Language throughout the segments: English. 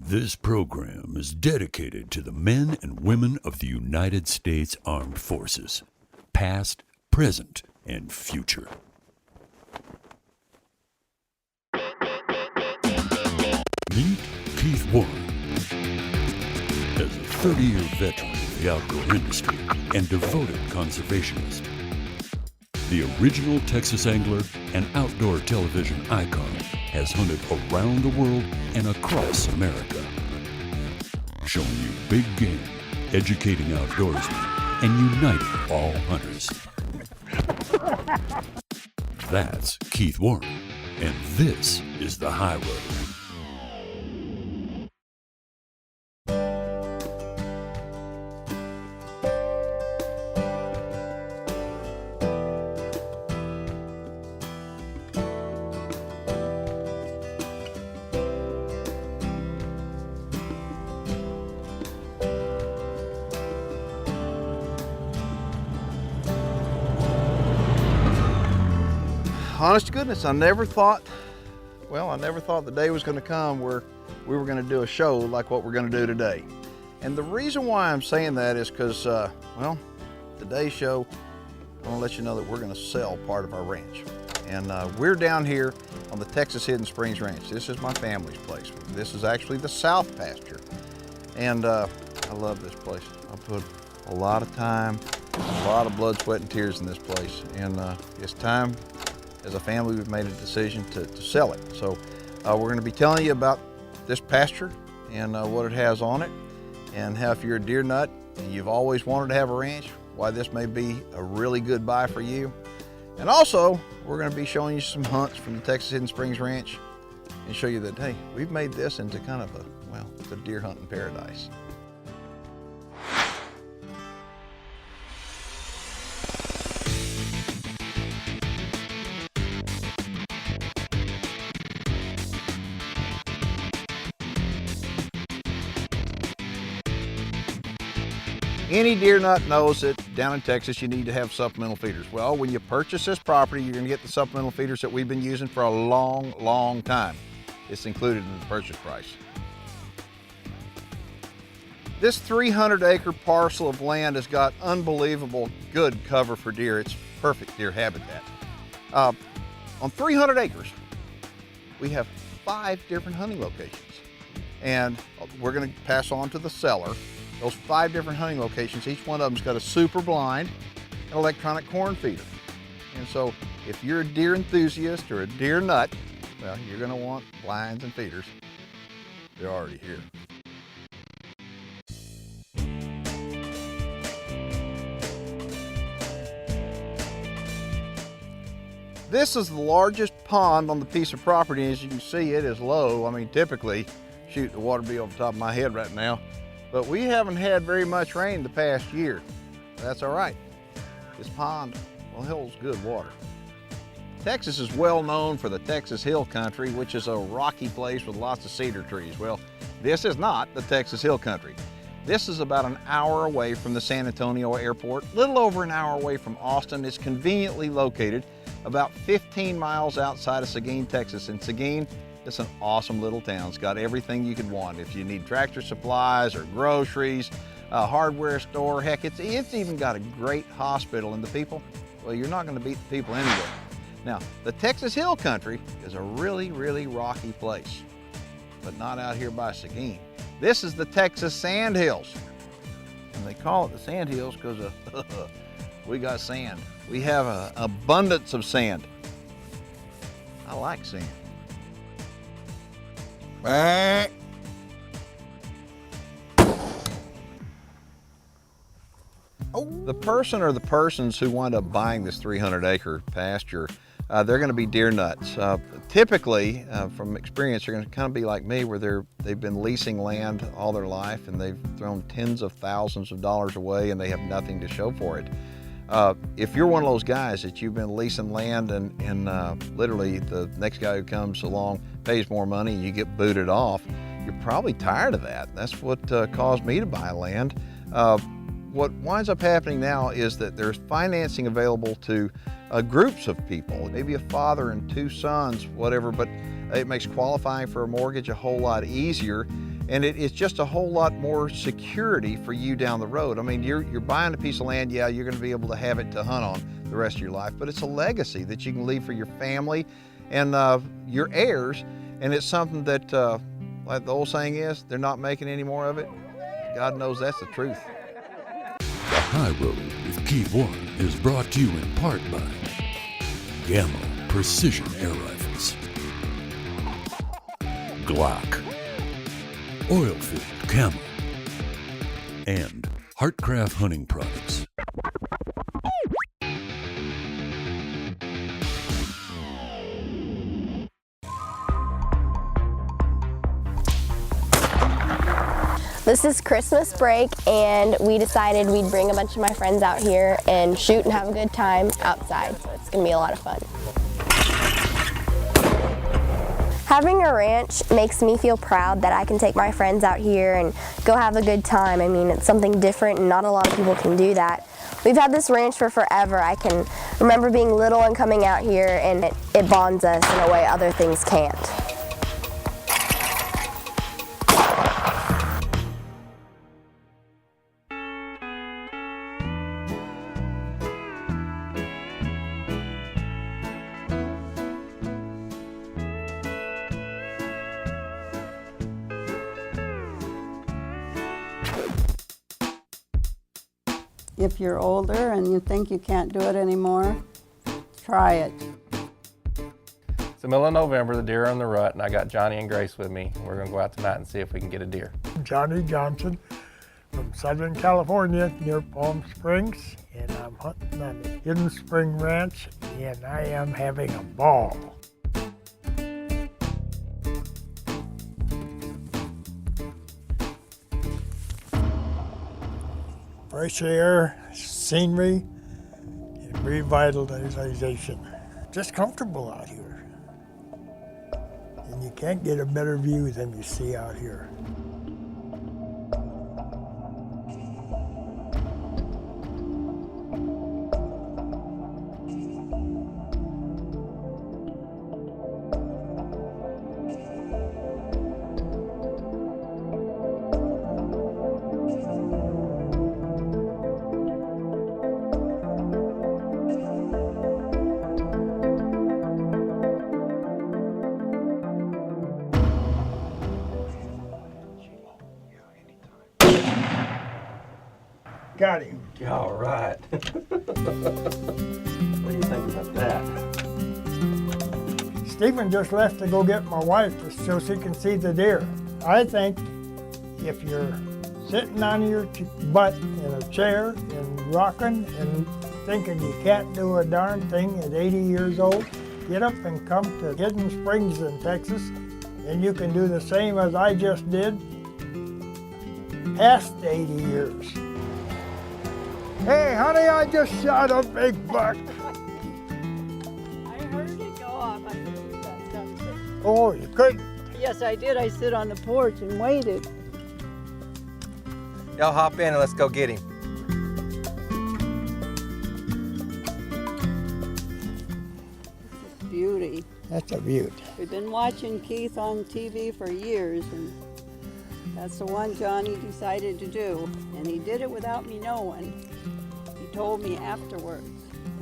This program is dedicated to the men and women of the United States Armed Forces, past, present, and future. Meet Keith Warren. As a 30-year veteran of the outdoor industry and devoted conservationist, the original Texas angler and outdoor television icon has hunted around the world and across America, showing you big game, educating outdoorsmen, and uniting all hunters. That's Keith Warren, and this is The High Road. Honest to goodness, I never thought the day was going to come where we were going to do a show like what we're going to do today. And the reason why I'm saying that is because, today's show, I want to let you know that we're going to sell part of our ranch. And we're down here on the Texas Hidden Springs Ranch. This is my family's place. This is actually the South Pasture. And I love this place. I put a lot of time, a lot of blood, sweat, and tears in this place. And it's time. As a family, we've made a decision to sell it. So we're going to be telling you about this pasture and what it has on it, and how if you're a deer nut and you've always wanted to have a ranch, why this may be a really good buy for you. And also, we're going to be showing you some hunts from the Texas Hidden Springs Ranch and show you that, hey, we've made this into kind of it's a deer hunting paradise. Any deer nut knows that down in Texas you need to have supplemental feeders. Well, when you purchase this property, you're going to get the supplemental feeders that we've been using for a long, long time. It's included in the purchase price. This 300-acre parcel of land has got unbelievable good cover for deer. It's perfect deer habitat. On 300 acres, we have 5 different hunting locations. And we're going to pass on to the seller those 5 different hunting locations. Each one of them's got a super blind, an electronic corn feeder. And so if you're a deer enthusiast or a deer nut, well, you're gonna want blinds and feeders. They're already here. This is the largest pond on the piece of property. As you can see, it is low. I mean, typically, shoot, the water be over the top of my head right now. But we haven't had very much rain the past year. That's all right. This pond, well, holds good water. Texas is well known for the Texas Hill Country, which is a rocky place with lots of cedar trees. Well, this is not the Texas Hill Country. This is about an hour away from the San Antonio airport, a little over an hour away from Austin. It's conveniently located about 15 miles outside of Seguin, Texas. And Seguin, it's an awesome little town. It's got everything you could want. If you need tractor supplies or groceries, a hardware store, heck, it's even got a great hospital. And the people, well, you're not going to beat the people anywhere. Now, the Texas Hill Country is a really, really rocky place, but not out here by Seguin. This is the Texas Sand Hills. And they call it the Sand Hills because we got sand. We have an abundance of sand. I like sand. The person or the persons who wind up buying this 300-acre pasture, they're going to be deer nuts. Typically, from experience, they're going to kind of be like me, where they've been leasing land all their life and they've thrown tens of thousands of dollars away and they have nothing to show for it. If you're one of those guys that you've been leasing land and literally the next guy who comes along pays more money and you get booted off, you're probably tired of that. That's what caused me to buy land. What winds up happening now is that there's financing available to groups of people, maybe a father and 2 sons, whatever, but it makes qualifying for a mortgage a whole lot easier. And it's just a whole lot more security for you down the road. I mean, you're buying a piece of land, yeah, you're gonna be able to have it to hunt on the rest of your life, but it's a legacy that you can leave for your family and your heirs, and it's something that, like the old saying is, they're not making any more of it. God knows that's the truth. The High Road with Keith Warren is brought to you in part by Gamma Precision Air Rifles, Glock, Oil-Filled Camo, and Heartcraft Hunting Products. This is Christmas break, and we decided we'd bring a bunch of my friends out here and shoot and have a good time outside, so it's gonna be a lot of fun. Having a ranch makes me feel proud that I can take my friends out here and go have a good time. I mean, it's something different and not a lot of people can do that. We've had this ranch for forever. I can remember being little and coming out here, and it bonds us in a way other things can't. If you're older and you think you can't do it anymore, try it. It's the middle of November, the deer are in the rut, and I got Johnny and Grace with me. We're gonna go out tonight and see if we can get a deer. Johnny Johnson from Southern California near Palm Springs, and I'm hunting on the Hidden Spring Ranch, and I am having a ball. Fresh air, scenery, and revitalization. Just comfortable out here. And you can't get a better view than you see out here. Got him. All right. What do you think about that? Stephen just left to go get my wife so she can see the deer. I think if you're sitting on your butt in a chair and rocking and thinking you can't do a darn thing at 80 years old, get up and come to Hidden Springs in Texas, and you can do the same as I just did past 80 years. Hey, honey, I just shot a big buck. I heard it go off. I couldn't do that stuff. Oh, you couldn't? Yes, I did. I sit on the porch and waited. Y'all hop in and let's go get him. Beauty. That's a beaut. We've been watching Keith on TV for years, and that's the one Johnny decided to do. And he did it without me knowing. He told me afterwards.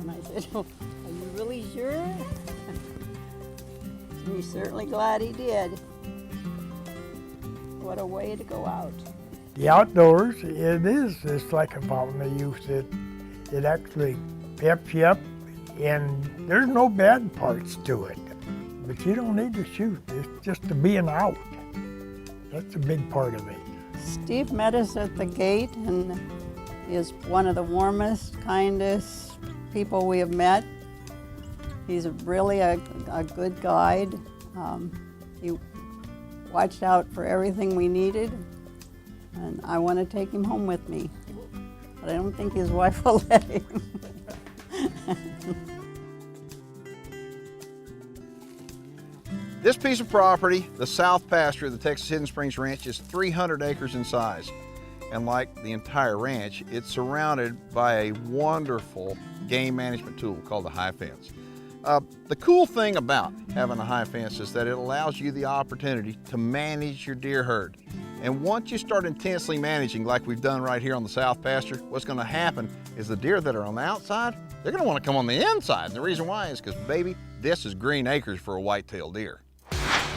And I said, oh, are you really sure? And he's certainly glad he did. What a way to go out. The outdoors, it's like a fountain of youth. It actually peps you up, and there's no bad parts to it. But you don't need to shoot, it's just the being out. That's a big part of it. Steve met us at the gate and is one of the warmest, kindest people we have met. He's really a good guide. He watched out for everything we needed, and I want to take him home with me. But I don't think his wife will let him. This piece of property, the south pasture of the Texas Hidden Springs Ranch, is 300 acres in size. And like the entire ranch, it's surrounded by a wonderful game management tool called the high fence. The cool thing about having a high fence is that it allows you the opportunity to manage your deer herd. And once you start intensely managing like we've done right here on the south pasture, what's gonna happen is the deer that are on the outside, they're gonna wanna come on the inside. And the reason why is because, baby, this is green acres for a white-tailed deer.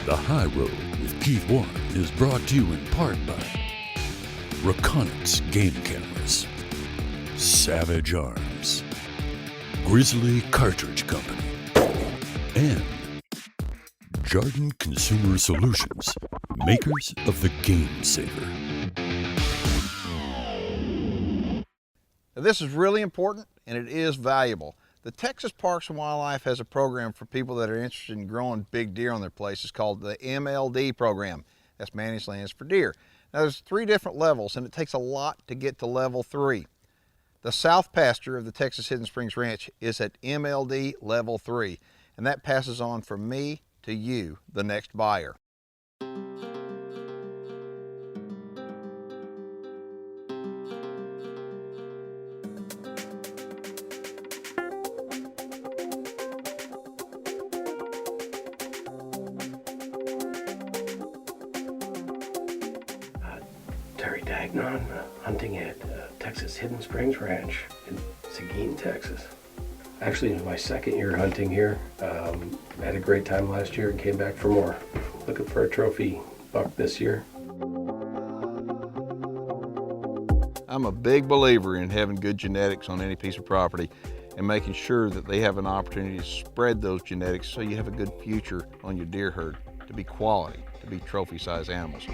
The High Road with Keith Warren is brought to you in part by Reconnaissance Game Cameras, Savage Arms, Grizzly Cartridge Company, and Jardin Consumer Solutions, makers of the Game Saver. Now, this is really important and it is valuable. The Texas Parks and Wildlife has a program for people that are interested in growing big deer on their places called the MLD program. That's Managed Lands for Deer. Now there's 3 different levels and it takes a lot to get to level 3. The south pasture of the Texas Hidden Springs Ranch is at MLD level 3, and that passes on from me to you, the next buyer. Terry Dagnan, hunting at Texas Hidden Springs Ranch in Seguin, Texas. Actually, it was my 2nd year hunting here. I had a great time last year and came back for more. Looking for a trophy buck this year. I'm a big believer in having good genetics on any piece of property and making sure that they have an opportunity to spread those genetics so you have a good future on your deer herd, to be quality, to be trophy-size animals.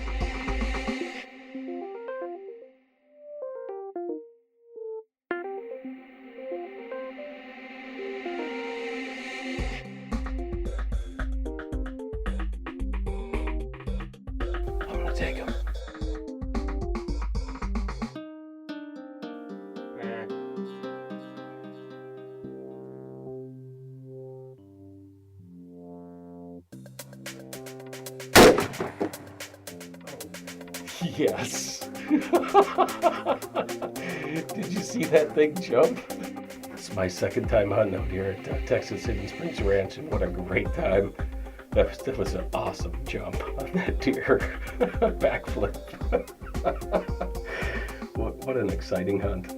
Take him. Yes. Did you see that thing jump? It's my 2nd time hunting out here at Texas Hidden Springs Ranch, and what a great time. That was an awesome jump on that deer. Backflip. What an exciting hunt.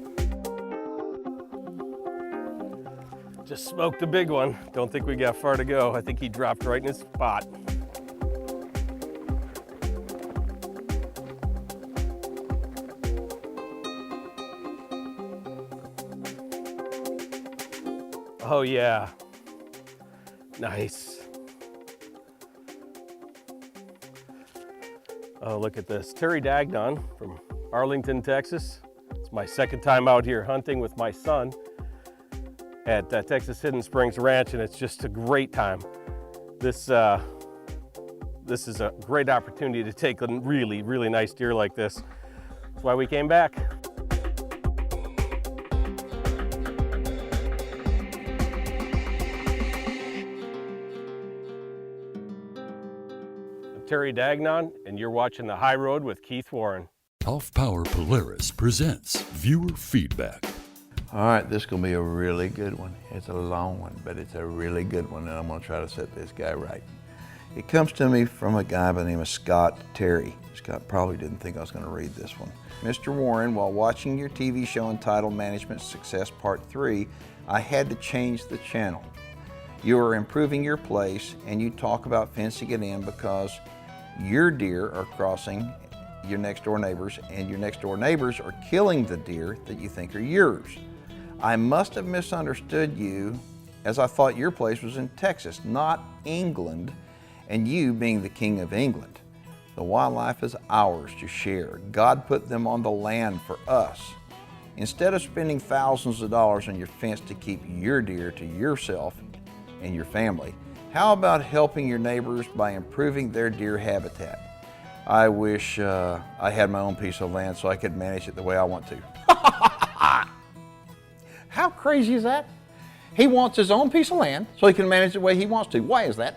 Just smoked a big one. Don't think we got far to go. I think he dropped right in his spot. Oh yeah. Nice. Oh, look at this. Terry Dagnan from Arlington, Texas. It's my 2nd time out here hunting with my son at Texas Hidden Springs Ranch, and it's just a great time. This is a great opportunity to take a really, really nice deer like this. That's why we came back. Terry Dagnan, and you're watching The High Road with Keith Warren. Off Power Polaris presents viewer feedback. All right, this is gonna be a really good one. It's a long one, but it's a really good one, and I'm gonna try to set this guy right. It comes to me from a guy by the name of Scott Terry. Scott probably didn't think I was gonna read this one. Mr. Warren, while watching your TV show entitled Management Success Part 3, I had to change the channel. You are improving your place, and you talk about fencing it in because your deer are crossing your next door neighbors, and your next door neighbors are killing the deer that you think are yours. I must have misunderstood you, as I thought your place was in Texas, not England, and you being the king of England. The wildlife is ours to share. God put them on the land for us. Instead of spending thousands of dollars on your fence to keep your deer to yourself and your family, how about helping your neighbors by improving their deer habitat? I wish I had my own piece of land so I could manage it the way I want to. How crazy is that? He wants his own piece of land so he can manage it the way he wants to. Why is that?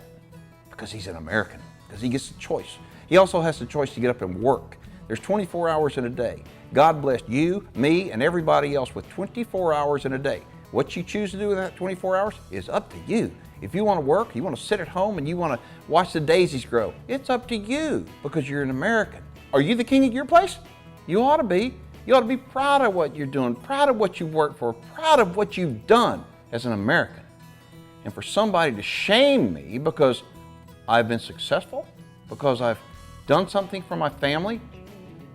Because he's an American, because he gets the choice. He also has the choice to get up and work. There's 24 hours in a day. God blessed you, me, and everybody else with 24 hours in a day. What you choose to do with that 24 hours is up to you. If you want to work, you want to sit at home and you want to watch the daisies grow, it's up to you because you're an American. Are you the king of your place? You ought to be. You ought to be proud of what you're doing, proud of what you've worked for, proud of what you've done as an American. And for somebody to shame me because I've been successful, because I've done something for my family,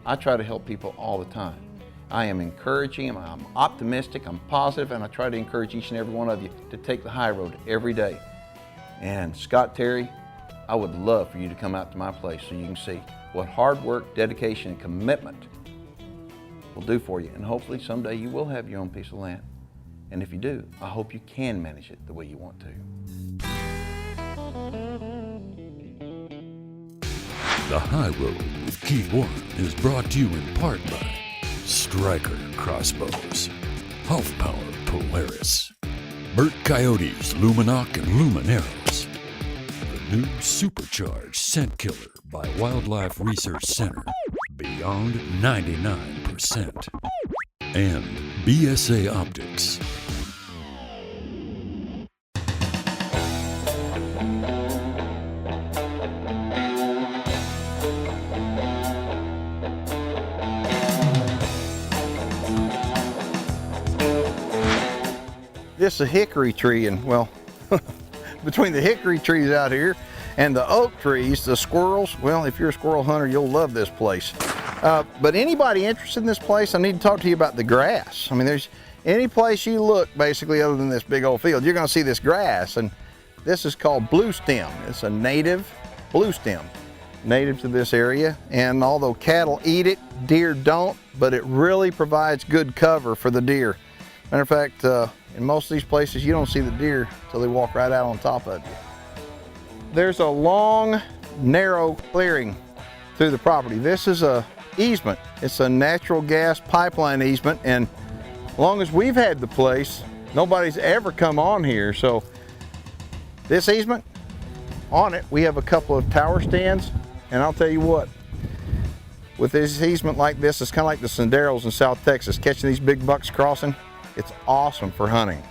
I try to help people all the time. I am encouraging, I'm optimistic, I'm positive, and I try to encourage each and every one of you to take the high road every day. And Scott Terry, I would love for you to come out to my place so you can see what hard work, dedication, and commitment will do for you. And hopefully someday you will have your own piece of land. And if you do, I hope you can manage it the way you want to. The High Road with Keith Warren is brought to you in part by Striker Crossbows, Half Power Polaris, Burt Coyotes Luminoc and Lumineros, the new Supercharged Scent Killer by Wildlife Research Center, Beyond 99%, and BSA Optics. This is a hickory tree, and well, between the hickory trees out here and the oak trees, the squirrels, well, if you're a squirrel hunter, you'll love this place. But anybody interested in this place, I need to talk to you about the grass. I mean, there's any place you look, basically, other than this big old field, you're gonna see this grass, and this is called blue stem. It's a native blue stem, native to this area, and although cattle eat it, deer don't, but it really provides good cover for the deer. Matter of fact, in most of these places, you don't see the deer till they walk right out on top of you. There's a long, narrow clearing through the property. This is a easement. It's a natural gas pipeline easement, and as long as we've had the place, nobody's ever come on here. So this easement, on it, we have a couple of tower stands, and I'll tell you what, with this easement like this, it's kind of like the senderos in South Texas, catching these big bucks crossing. It's awesome for hunting.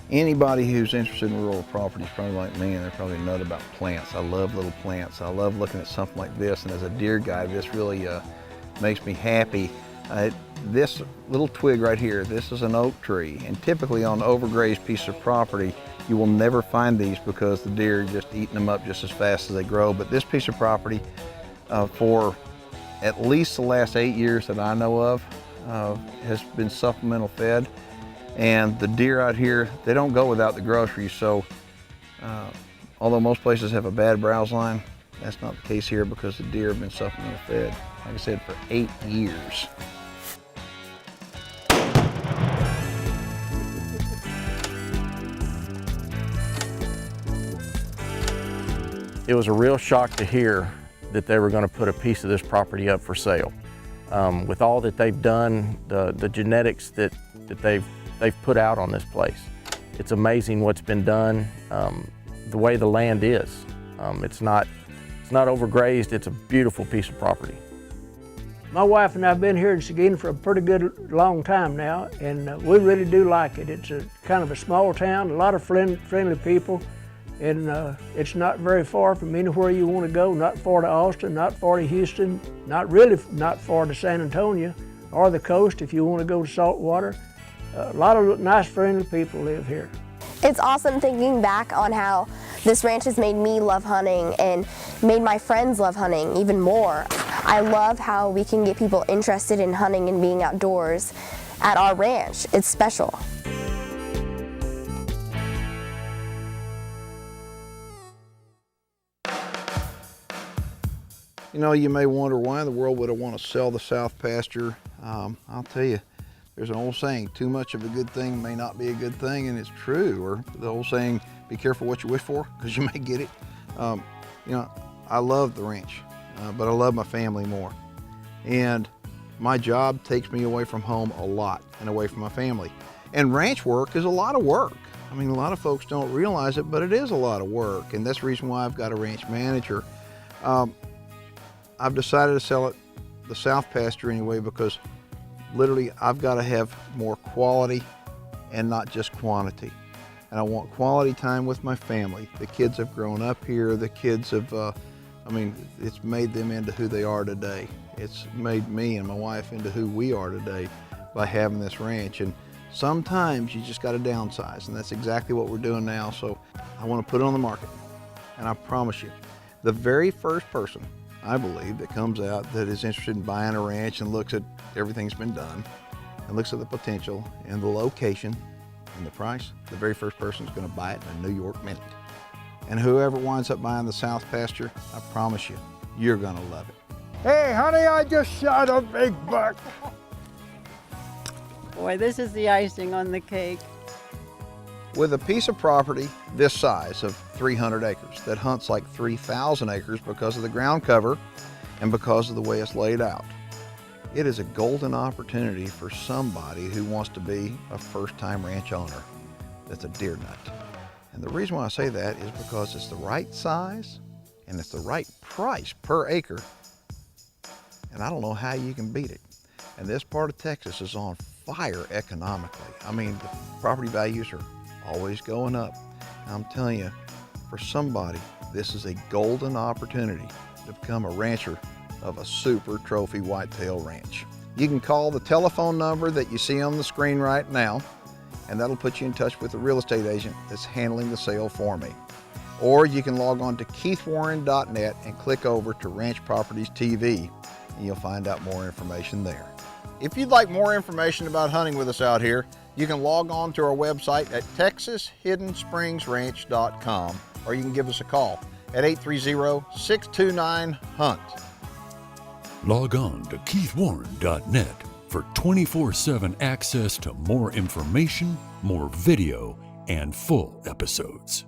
Anybody who's interested in rural property is probably like me, and they're probably a nut about plants. I love little plants. I love looking at something like this, and as a deer guy, this really makes me happy. This little twig right here, this is an oak tree, and typically on an overgrazed piece of property, you will never find these because the deer are just eating them up just as fast as they grow. But this piece of property, for at least the last 8 years that I know of, has been supplemental fed, and the deer out here, they don't go without the groceries. So although most places have a bad browse line, that's not the case here because the deer have been supplemental fed, like I said, for 8 years. It was a real shock to hear that they were going to put a piece of this property up for sale. With all that they've done, the genetics that they've put out on this place, it's amazing what's been done. The way the land is, it's not overgrazed. It's a beautiful piece of property. My wife and I have been here in Seguin for a pretty good long time now, and we really do like it. It's a kind of a small town, a lot of friendly people, and it's not very far from anywhere you want to go, not far to Austin, not far to Houston, not far to San Antonio or the coast if you want to go to saltwater. A lot of nice friendly people live here. It's awesome thinking back on how this ranch has made me love hunting and made my friends love hunting even more. I love how we can get people interested in hunting and being outdoors at our ranch. It's special. You know, you may wonder why in the world would I want to sell the South pasture. I'll tell you, there's an old saying, too much of a good thing may not be a good thing, and it's true. Or the old saying, be careful what you wish for, because you may get it. You know, I love the ranch, but I love my family more. And my job takes me away from home a lot and away from my family. And ranch work is a lot of work. I mean, a lot of folks don't realize it, but it is a lot of work. And that's the reason why I've got a ranch manager. I've decided to sell it, the South pasture anyway, because literally I've got to have more quality and not just quantity. And I want quality time with my family. The kids have grown up here. The kids have I mean, it's made them into who they are today. It's made me and my wife into who we are today by having this ranch. And sometimes you just got to downsize, and that's exactly what we're doing now. So I want to put it on the market, and I promise you, the very first person, I believe, that comes out that is interested in buying a ranch and looks at everything's been done and looks at the potential and the location and the price, the very first person is going to buy it in a New York minute. And whoever winds up buying the South Pasture, I promise you, you're going to love it. Hey, honey, I just shot a big buck. Boy, this is the icing on the cake. With a piece of property this size of 300 acres that hunts like 3,000 acres because of the ground cover and because of the way it's laid out, it is a golden opportunity for somebody who wants to be a first-time ranch owner that's a deer nut. And the reason why I say that is because it's the right size and it's the right price per acre, and I don't know how you can beat it. And this part of Texas is on fire economically. I mean, the property values are always going up. And I'm telling you, for somebody, this is a golden opportunity to become a rancher of a super trophy whitetail ranch. You can call the telephone number that you see on the screen right now, and that'll put you in touch with the real estate agent that's handling the sale for me. Or you can log on to keithwarren.net and click over to Ranch Properties TV, and you'll find out more information there. If you'd like more information about hunting with us out here, you can log on to our website at texashidden-springs-ranch.com, or you can give us a call at 830-629-HUNT. Log on to keithwarren.net for 24/7 access to more information, more video, and full episodes.